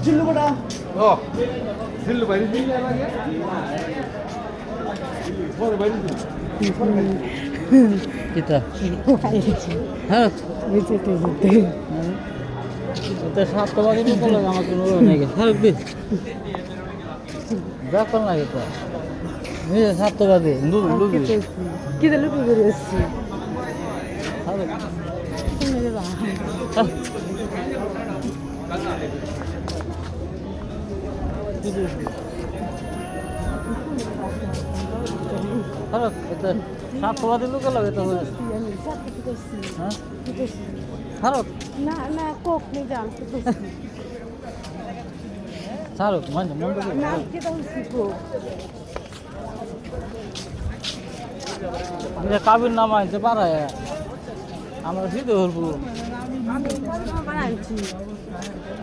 চিল্লু বড়া ও সিল্লু বাইরে দিন লাগে পরে বাইরে দিন কিতা হ্যাঁ যেতে যেতে এটা সাতটা বাজে লোক লাগে আমার কোনো নাই হ্যাঁ ব্যাপার না এটা নিজে সাতটা বাজে লুবি কি দিল কি করে এসছি তুমি দেবা হ্যাঁ এটা সাতটা বাজে লোক লাগে তো হ্যাঁ খারাপ না না কোক নিয়ে যান সারক মানে মন না কি দাও শিখো এটা কাবির নাম আনতে পারে আমরা সিদ্ধ হরবো আমি বানাইছি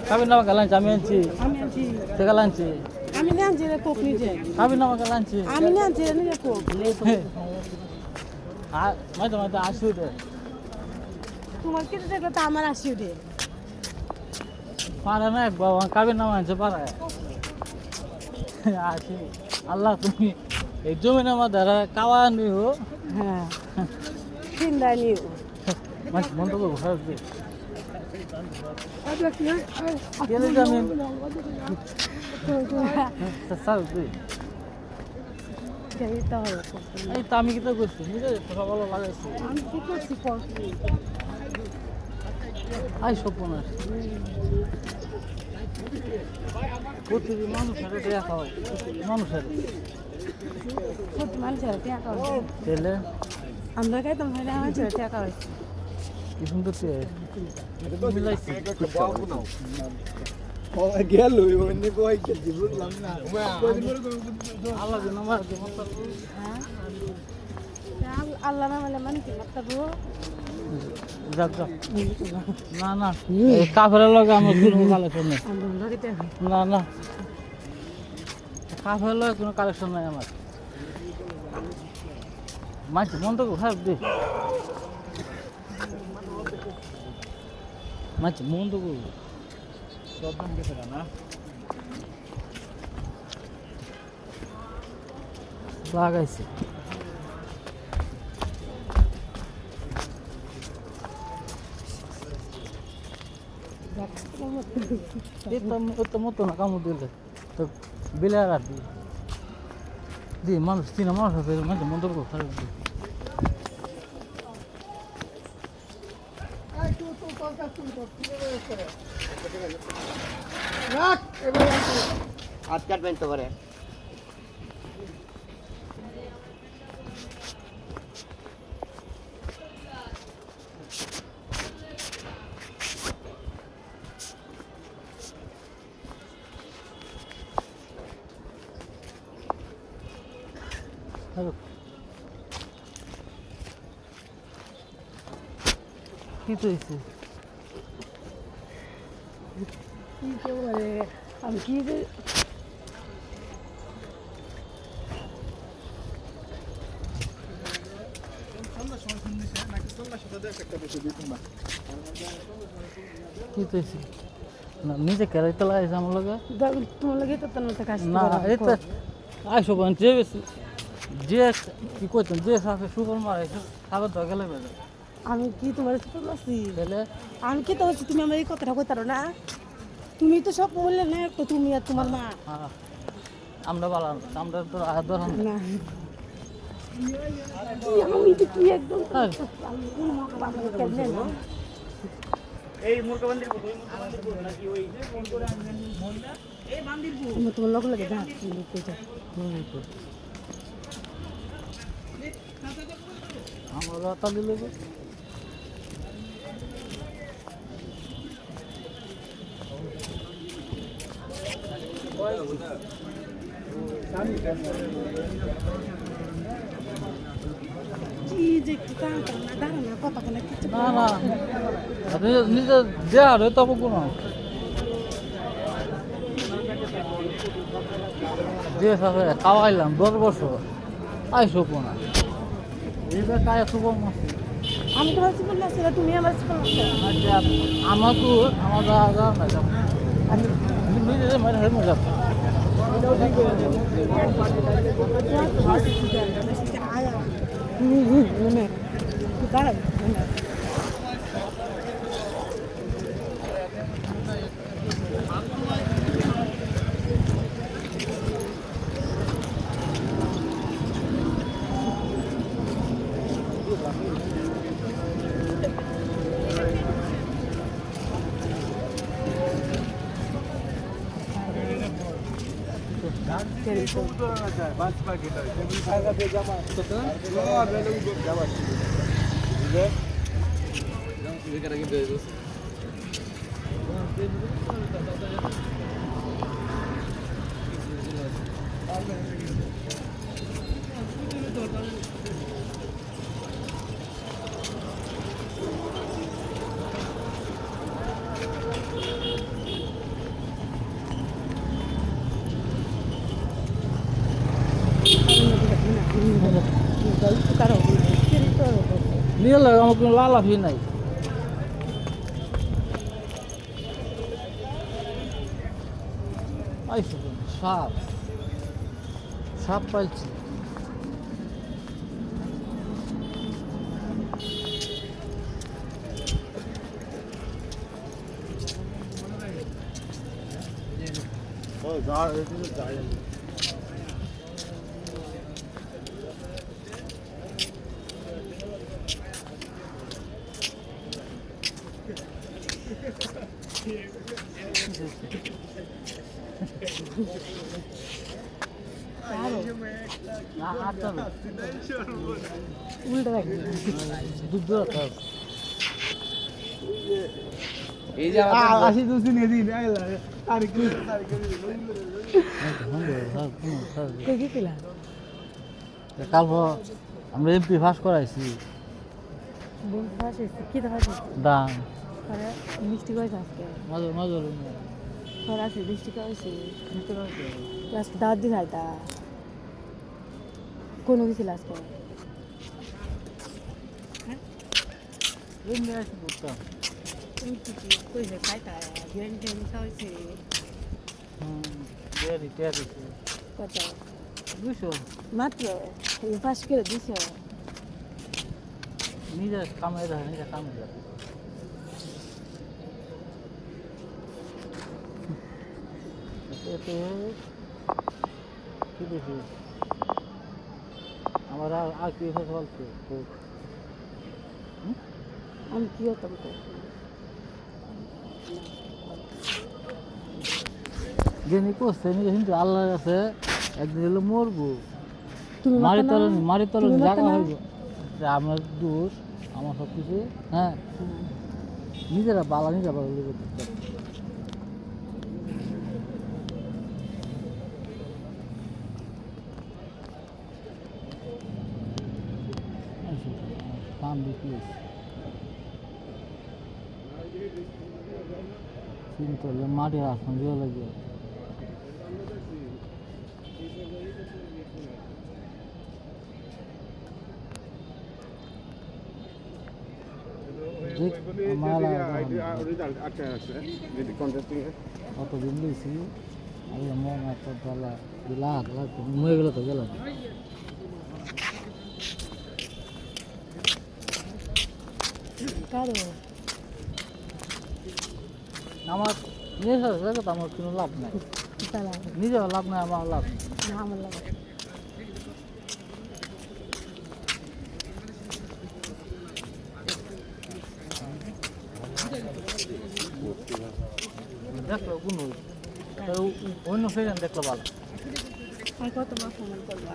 কাবির নাম গালাঞ্চি আমি আনছি আমি আনছি সে গালাঞ্চি আমি নিয়ে আনছি রে কোক নিয়ে যাই কাবির নাম গালাঞ্চি আমি নিয়ে আনছি রে নিয়ে কোক আর মাঝে মাঝে আসি দে তোমার কেটে দেখলে তো আমার আসি রে পারে না এক বাবা কাবির নাম আনছে পারে আসি আল্লাহ তুমি এই জমিনের মধ্যে কাওয়া নিও হ্যাঁ চিন্তা নিও মানে মন তো ঘর দে কেন জানি স্যার তুই এই তো আমি কি তো করছি নিজে কথা ভালো লাগাইছি আমি কি করছি আই স্বপ্ন প্রতিদিন মানুষের দেখা হয় মানুষের সত্যি মানুষের টাকা হয়েছে তেলে আমরা খাইতাম ভাই আমার ছেলে টাকা হয়েছে কি সুন্দর মিলাইছি গেল অন্য কই খেলছি বুঝলাম না আল্লাহ আমার হ্যাঁ আল্লাহ না মানে মানে কি মাত্র যাক যাক না না এই কাফের লগে আমার কোনো কালেকশন নেই না না কাফের লগে কোনো কালেকশন নাই আমার মাঝে মন তো খারাপ দে মাঝে মন তো সব দাম গেছে না লাগাইছে এটা মতো না কামড় দিলে তো বিলে আর দি মানুষ তিনা মানুষ হবে মাঝে মন তো খারাপ দি হাত কাটবেন তো করে কি তো হয়েছে আমি কি কি তো হয়েছে না নিজে কেরাইতে লাগাইছে আমার লগে তোমার লাগে তো তোমার কাছে না এটা আইসো বোন যে যে কি করতেন যে সাথে সুগর মারাইছে সাগর ধরে গেলে বেড়ে আমি কি তোমার সাথে বলছি তাহলে আমি কি তো বলছি তুমি আমার এই কথাটা কইতারো না তুমি তো সব বললে না তো তুমি আর তোমার মা আমরা বলা আমরা তো আদর না আমি তো কি একদম এই মুরগা বান্দির নাকি ওই যে ফোন করে এই বান্দির তোমার লোক লাগে যা আমরা তালি লেগে কি যে একটু কাঁদতাম না দাঁড়া না কথা বলে কিছু না না নিজে দেওয়া রে তবু কোনো যে সাথে খাওয়াইলাম 10 বছর আইসো কোনা এইবার কায় শুভ মাস আমি তোমার জীবন না তুমি আমার জীবন আমার তো আমার দাদা না আমি নিজে মারে হারে মজা নিয়ে লাগে আমার কোনো লালাফি নাই সাপ সাপ পাইছি উল্টা রাখবি দুধ এই যে আসি তো শুনে দিন আর কি কই গেছিলা কাল আমরা এমপি পাস করাইছি বোন ফাঁসে কি ফাঁসে দাম পরে মিষ্টি কইছে আজকে মজা মজা পরে আছে মিষ্টি কইছে আজকে দাঁত দিন আইতা কোনো গেছিল আজকে এমনি আসি করতাম কইছে খাইতা গ্যান গ্যান খাইছে কত বুঝছো মাত্র এই পাশ করে দিছ নিজের কামে ধরে নিজের কামে ধরে কি দেখি আমার আর কি বলছে আমি কি হতাম তো জেনি করছে নিজে কিন্তু আল্লাহর কাছে একদিন হলো মরবো তুমি মারি তলে জায়গা হইব আমার দোষ আমার সব কিছু হ্যাঁ নিজেরা বালা নিজেরা বালা করতে কাম বিক্রি চিন্তা হলে মাটির আসন দিয়ে লাগে কতদিন দিয়েছি আমি মন এত বেলা লাখ লাখ মরে গেলে তো গেলাম কারো আমার নিজের জায়গা তো আমার কোনো লাভ নাই নিজেও লাভ নাই আমার লাভ নেই না আমার লাগে দেখলো কোন অন্য ফেরেন দেখলো ভালো আর কত মাস ফোন করবা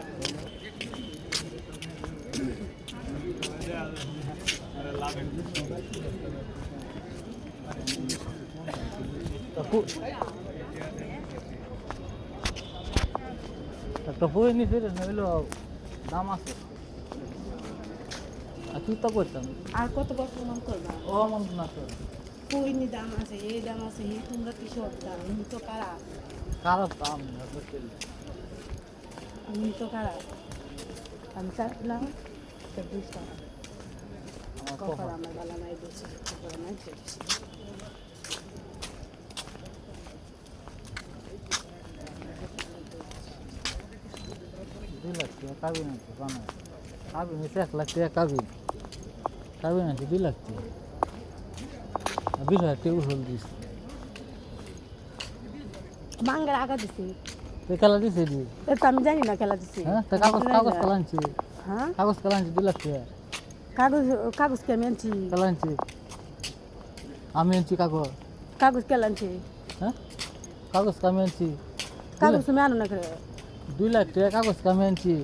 একটা বই নি ফেরেন হইলো দাম আছে আর তুই তো করতাম আর কত বার ফোন করবা ও মন না তো কইনি দাম আছে এই দাম আছে এই তোমরা কি সব দাম আমি তো কারা খারাপ দাম করতে আমি তো কারা আমি চাচ্ছিলাম তো 20 টাকা আমার কপাল আমার বালা নাই বেশি কপাল নাই বেশি 2 লাখ টাকা কাবিন আছে বানায় কাবিন হচ্ছে 1 লাখ টাকা কাবিন কাবিন আছে 2 লাখ টাকা 20,000 টাকা উসুল দিচ্ছে বাঙ্গার আগা দিছি তো খেলা দিছে দি এটা তো আমি জানি না খেলা দিছি হ্যাঁ তো কাগজ কালাঞ্চি হ্যাঁ কাগজ কালাঞ্চি 2 লাখ টাকা কাগজ কাগজ কে আমি আনছি কালাঞ্চি আমি আনছি কাগজ কাগজ কে আনছি হ্যাঁ কাগজ আমি আনছি কাগজ তুমি আনো না করে 2 লাখ টাকা কাগজ আমি আনছি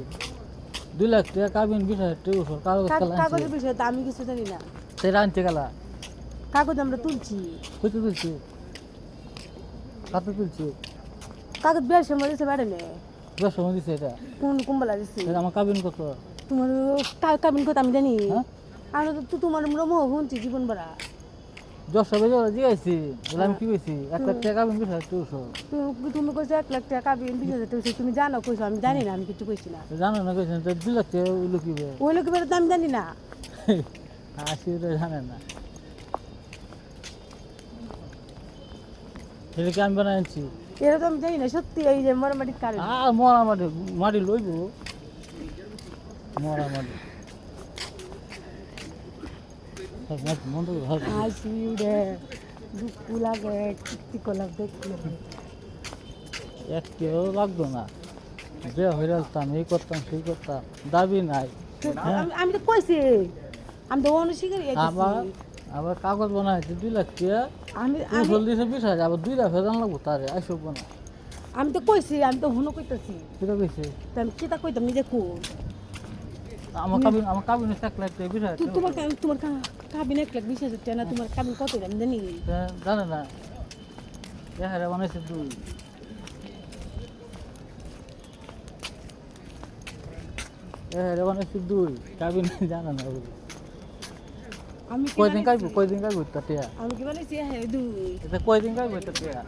2 লাখ টাকা কাবিন 20,000 টাকা উসুল কাগজ কালাঞ্চি কাগজের বিষয়ে তো আমি কিছু জানি না সেটা আনছে গেলা কাগজ আমরা তুলছি কইতে তুলছি কত তুলছি কাগজ বিয়ার সময় দিছে ম্যাডামে দশ সময় দিছে এটা কোন কুম্বলা দিছি এটা আমার কাবিন কত তোমার কাবিন কথা আমি জানি হ্যাঁ আর তো তোমার মোহ শুনছি জীবন ভরা 10 বেজে জিগাইছি বলে আমি কি কইছি 1 লাখ টাকা কাবিন 20,000 টাকা উসুল তুমি কইছো 1 লাখ টাকা কাবিন 20,000 টাকা তুমি জানো কইছো আমি জানি না আমি কিছু কইছি না জানো না কইছেন তো 2 লাখ টাকা লুকিবে ওই লোক বেরোতে আমি জানি না আসি তো জানে না এটা কি আমি বানাই আনছি এটা তো আমি জানি না সত্যি এই যে মরমাটির কারণ মরা মাটি লইব মরা মাটি মন তো ভালো হাসি উড়ে দুঃখ লাগে কিত্তিক লাগে এক কেউ লাগতো না যে হয়ে আসতাম এই করতাম সেই করতাম দাবি নাই আমি তো কইছি আমি তো অনস্বীকারই আবার কাগজ বানাইছে 2 লাখ টাকা আমি উসুল দিছে 20,000 আবার 2 লাখ ফেরান লাগবো তারে আইসব বানা আমি তো কইছি আমি তো হুনো কইতাছি সেটা কইছে তা আমি কিতা কইতাম নিজে কোন আমার কাবিন 1 লাখ টাকা 20,000 তোমার কাবিন 1 লাখ 20,000 টাকা না তোমার কাবিন কত আমি জানি জানে না এহারে বানাইছে 2 এহারে বানাইছে 2 কাবিন জানে না আমি কি কয়দিন বানাইছি? কাইবো তাটিয়া আমি কি বানাইছি হ্যাঁ দুই এটা কয়দিন কাইবো তাটিয়া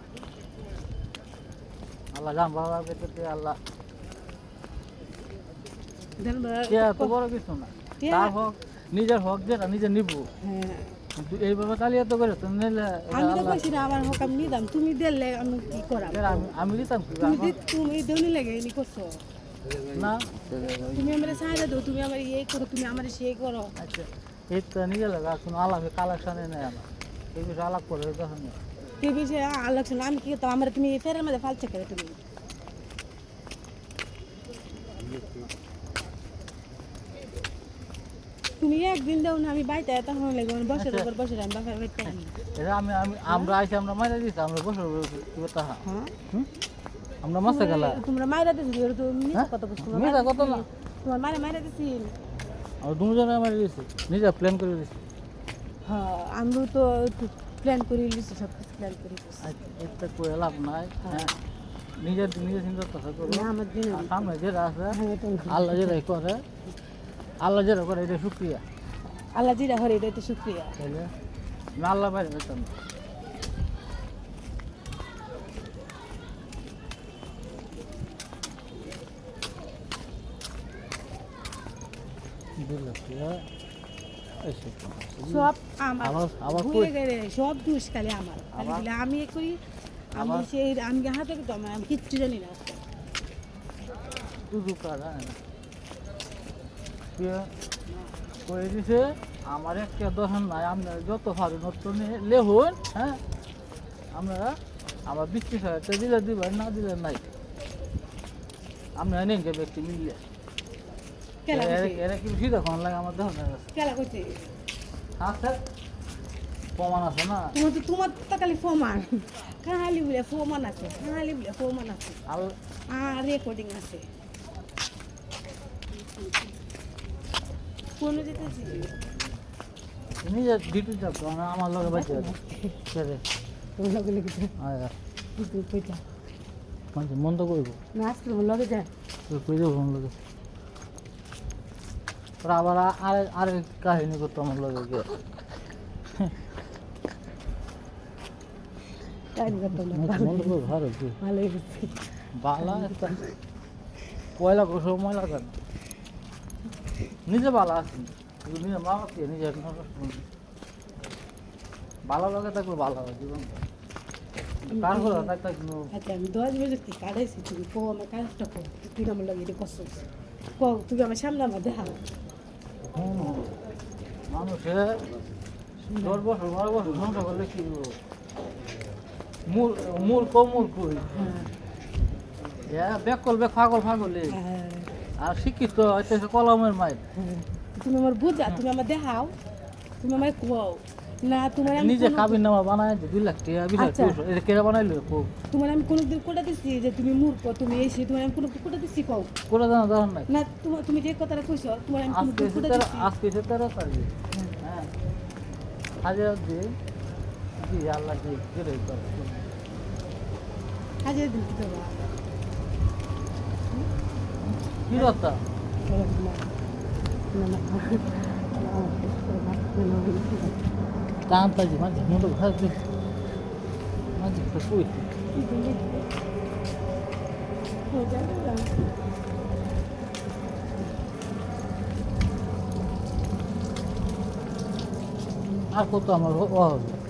আল্লাহ জান বাবা বেটাতে আল্লাহ টিয়া তো বড় কিছু না তার হক নিজের হক যেটা নিজে নিব হ্যাঁ কিন্তু এইভাবে কালিয়া তো করে তো নিলে আমি তো কইছি না আমার হক আমি নিদাম তুমি দিলে আমি কি করাম আমি দিতাম কি তুমি দৌনি লাগে নি করছো না তুমি আমার সাহায্য দাও তুমি আমার এই করো তুমি আমার সেই করো আচ্ছা এই তো নিজে লাগা কোনো আলাপে কালেকশনে নেই আমার এই বিষয়ে আলাপ করে দেখুন এই বিষয়ে আলোচনা আমি কি করতাম আমার তুমি ফেরের মধ্যে ফালছে করে তুমি তুমি একদিন দাও না আমি বাইতে তখন লাগবে বছর উপর বছর আমি বাসার বাইতে এটা আমরা আইসি আমরা মাইরা দিছি আমরা বছর কি কথা হ্যাঁ আমরা মাসে গেলা তোমরা মাইরা দিছি আর তো মিছা কথা বলছো মিছা কত না তোমার মাইরা দিছি আমরা দুজনে মাইরা দিছি নিজে প্ল্যান করে দিছি হ্যাঁ আমি তো প্ল্যান করে লিছি সব কিছু প্ল্যান করে দিছি এটা করে লাভ নাই হ্যাঁ নিজের চিন্তা কথা করো না আমার দিন আর সামনে যেটা আছে হ্যাঁ এটা আল্লাহ যেটা করে আল্লাহ যেটা করে এটা শুক্রিয়া আল্লাহ জিরা হরে এটা তো শুকরিয়া তাইলে না আল্লাহ বাইরে যেতাম না সব আমার আবার ভুলে গেলে সব দোষ খালি আমার খালি বলে আমি এ করি আমি সেই আমি হাতে তো আমি কিচ্ছু জানি না শুধু কারা করে দিছে আমার একটা দর্শন নাই আপনারা যত পারেন অত লেহুন হ্যাঁ আপনারা আমার 20,000 দিলে দিবেন না দিলে নাই আপনারা নেন যে ব্যক্তি মিলিয়ে কেলা কইছে এরা কি সিধা কোন লাগে আমার দর্শন কেলা কইছে আছে প্রমাণ আছে না তোমার তো খালি ফোমান খালি বলে ফোমান আছে খালি বলে ফোমান আছে আর রেকর্ডিং আছে কোন যেতেছি নিজে ডিউটি যাবো আমার লগে বাচ্চা ছেড়ে তোর লগে লেগেছে আয়া তুই কইতা মানে মন তো করবো না আজকে লগে যা তুই কই দেবো আমার লগে তোর আবার আরেক কাহিনী করতো আমার লগে গিয়ে টাইম করতাম না মন তো ভালো কি ভালো হয়েছে বালা একটা পয়লা কোষ ময়লা কেন নিজে বালা আছি নিজে মা বাপ নিজে ভালো লাগে থাকলে ভালো হয় জীবন কার করে থাকতে আচ্ছা আমি 10 বছর কি কাটাইছি তুমি আমার কাজটা কর তুই আমার লাগে এটা কষ্ট কও তুমি আমার সামনে আমার দেখাও মানুষে 10 বছর 12 বছর সংসার করলে কি মূর্খ ব্যাক করবে পাগল আর শিক্ষিত হইতেছে কলমের মাইর তুমি আমার বুঝা তুমি আমার দেখাও তুমি আমার কও না তোমার আমি নিজে কাবিন নামা বানায় 2 লাখ টাকা 20 লাখ আচ্ছা। টাকা এটা কেরা বানাইলো তোমার আমি কোনোদিন কোটা দিচ্ছি যে তুমি মূর্খ তুমি এসে তোমার আমি কোনো কোটা দিচ্ছি কও করে জানা দরকার নাই না তুমি যে কথাটা কইছো তোমার আমি কোনো কোটা দিচ্ছি আজকে 13 তারিখ হ্যাঁ হাজার দিন জি আল্লাহ কি করে করে হাজার দিন কি করবা কি কথা tanto mas mundo hadir mas foi আর কত আমার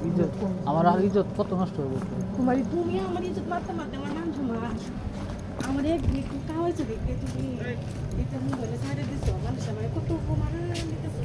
ইজ্জত আমার আর ইজ্জত কত নষ্ট হবে তোমার তুমি আমার ইজ্জত মারতে মারতে আমার নাম সমাজ আমার এক একটু কাওয়াইছে দেখতে তুমি এটা মোবাইলে ছাড়ে দিছো মানুষ আমার কত কমার দিতেছে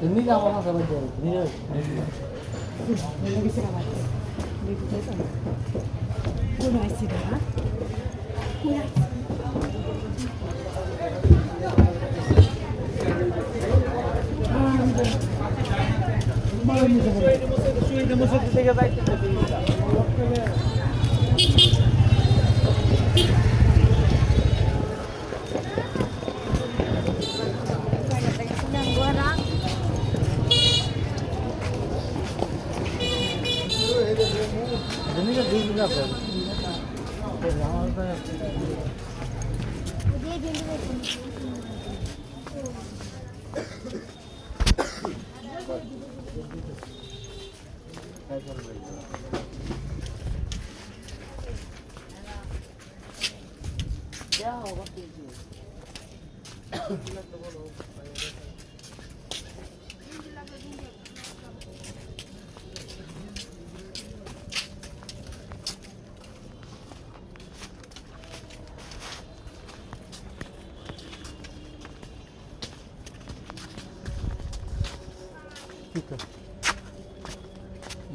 ini jangan orang sama dia ini lagi serabat lagi betul kuna isi dah kuna ini kan di juga kan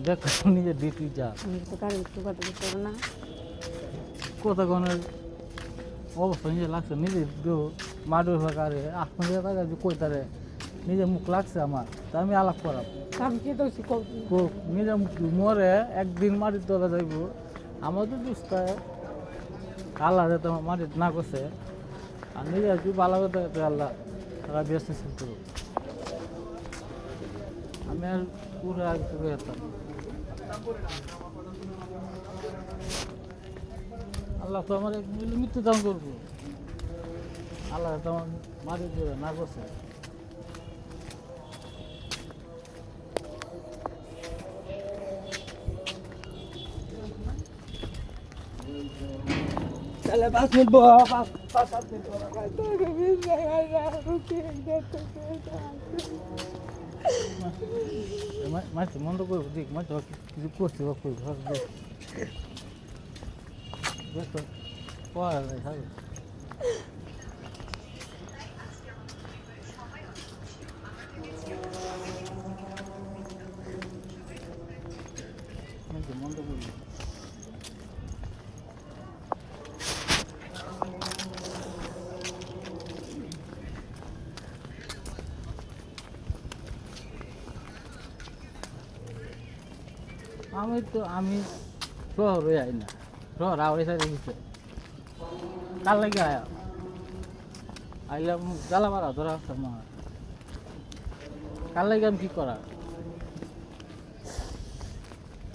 দেখ নিজে ডিউটি যা তো কারণ একটু কথা বলতে না কতক্ষণের অবস্থা নিজে লাগছে নিজে মাডুর কারে আপনার টাকা কই তারে নিজে মুখ লাগছে আমার তা আমি আলাপ করাম আমি কে দোষী কও নিজে মরে একদিন মাটির তোলা যাইব আমার তো দুস্তায় আল্লাহ যাতে মাটি না করছে আর নিজে যদি ভালো করতে আল্লাহ তারা ব্যস্ত করবো আমি আর পুরো আগে চলে যেতাম আল্লাহ তো আমার মৃত্যু দান করবো আল্লাহ তো আমার মাটি দিয়ে না করছে তাহলে 5 মিনিট বহ 5 মিনিট মাছ মন্দ করবো দেখ মাছ কিছু করছি বা করবো দেখো পড়া যায় সাবে মন্দ করবো আমি শহর হয়ে আই না শহর আওয়ার সাইড দিচ্ছে কার লাগে আয়া আইলাম জ্বালা মারা ধরা আসছে মা কার লাগে আমি কি করা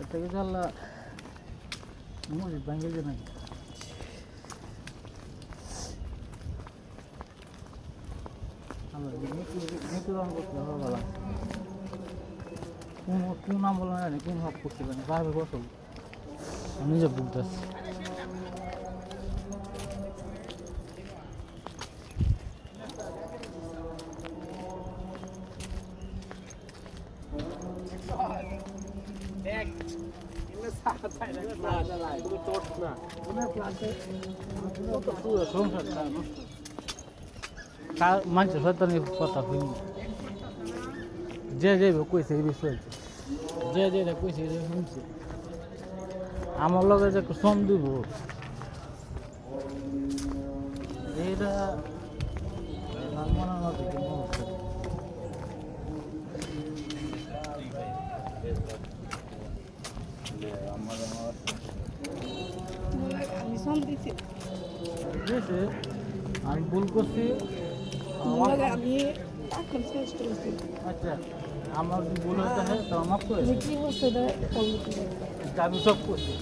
থেকে জ্বালা মসজিদ ভাঙে যে নাকি মৃত্যুদান করতে হবে ভালো কোন নাম বলে না কোন হক করছিলেন বারবার বসল নিজে বুঝতেছি মানুষের সাথে কথা শুনি যে কইছে এই বিষয়ে যে কইছে শুনছে আমার লগে যে একটু শ্রম দিব এইটা আমার মনে হয় কি সমস্যা। আমি সম দিছি বুঝছে আমি ভুল করছি আমি এখন শেষ করেছি আচ্ছা আমার যদি ভুল হতে হয় তো মাফ করে তুমি কি হচ্ছে এটা আমি সব করছি